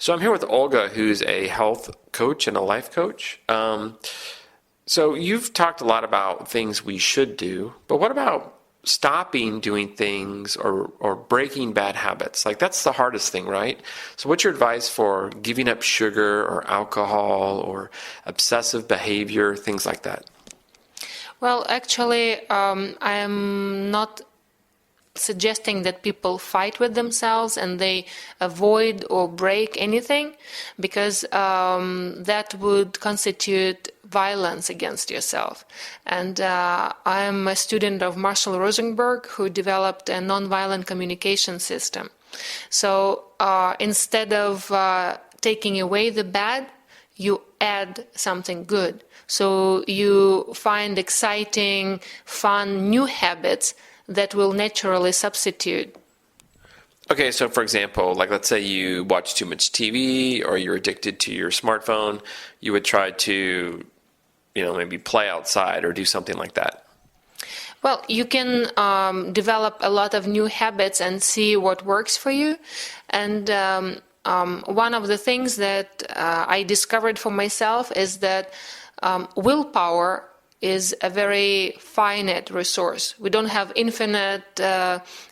So I'm here with Olga, who's a health coach and a life coach. So you've talked a lot about things we should do, but what about stopping doing things or breaking bad habits? Like, that's the hardest thing, right? So what's your advice for giving up sugar or alcohol or obsessive behavior, things like that? Well, actually, I am not suggesting that people fight with themselves and they avoid or break anything, because that would constitute violence against yourself. And I'm a student of Marshall Rosenberg, who developed a nonviolent communication system. So instead of taking away the bad, you add something good. So you find exciting, fun, new habits that will naturally substitute. Okay, so for example, like let's say you watch too much TV or you're addicted to your smartphone, you would try to, maybe play outside or do something like that. Well, you can develop a lot of new habits and see what works for you. And one of the things that I discovered for myself is that willpower is a very finite resource. We don't have infinite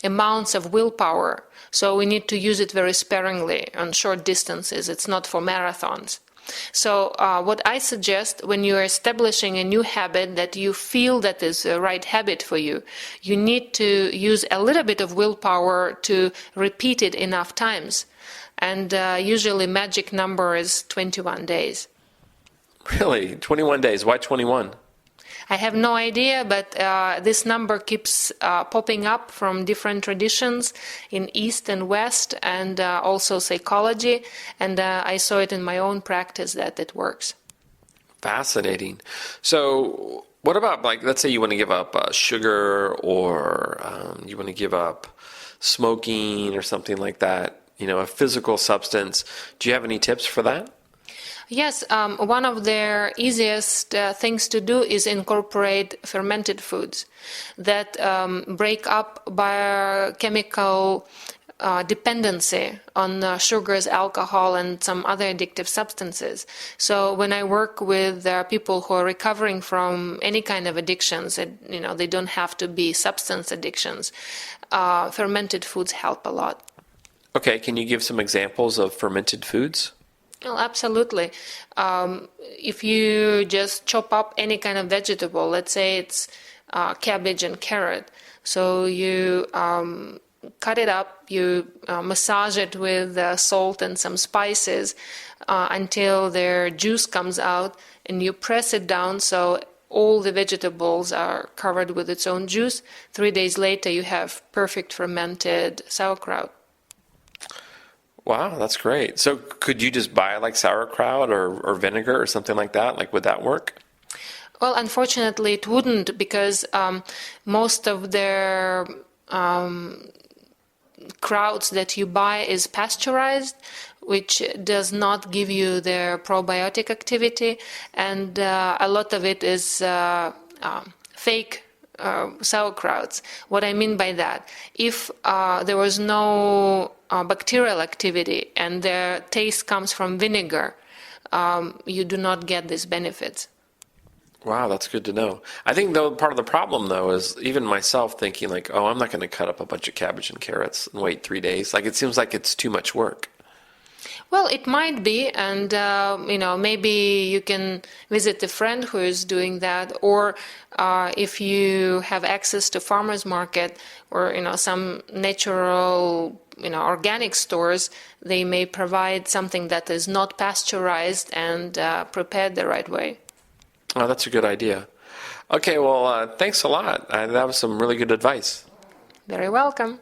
amounts of willpower, so we need to use it very sparingly on short distances. It's not for marathons. So what I suggest when you're establishing a new habit that you feel that is the right habit for you, you need to use a little bit of willpower to repeat it enough times. And usually magic number is 21 days. Really? 21 days? Why 21? I have no idea, but this number keeps popping up from different traditions in East and West, and also psychology, and I saw it in my own practice that it works. Fascinating. So what about, like, let's say you want to give up sugar, or you want to give up smoking or something like that, a physical substance. Do you have any tips for that? Yes, one of their easiest things to do is incorporate fermented foods that break up biochemical dependency on sugars, alcohol, and some other addictive substances. So when I work with people who are recovering from any kind of addictions, they don't have to be substance addictions, fermented foods help a lot. Okay, can you give some examples of fermented foods? Well, absolutely. If you just chop up any kind of vegetable, let's say it's cabbage and carrot, so you cut it up, you massage it with salt and some spices until their juice comes out, and you press it down so all the vegetables are covered with its own juice. 3 days later, you have perfect fermented sauerkraut. Wow, that's great. So could you just buy like sauerkraut or vinegar or something like that? Like, would that work? Well, unfortunately, it wouldn't, because most of their krauts that you buy is pasteurized, which does not give you their probiotic activity, and a lot of it is fake sauerkrauts. What I mean by that, if there was no bacterial activity and their taste comes from vinegar, you do not get these benefits. Wow, that's good to know. I think, though, part of the problem, though, is even myself thinking like, oh, I'm not going to cut up a bunch of cabbage and carrots and wait 3 days. Like, it seems like it's too much work. Well, it might be, and maybe you can visit a friend who is doing that, or if you have access to farmers market or some natural organic stores, they may provide something that is not pasteurized and prepared the right way. Oh, that's a good idea. Okay, well, thanks a lot. That was some really good advice. Very welcome.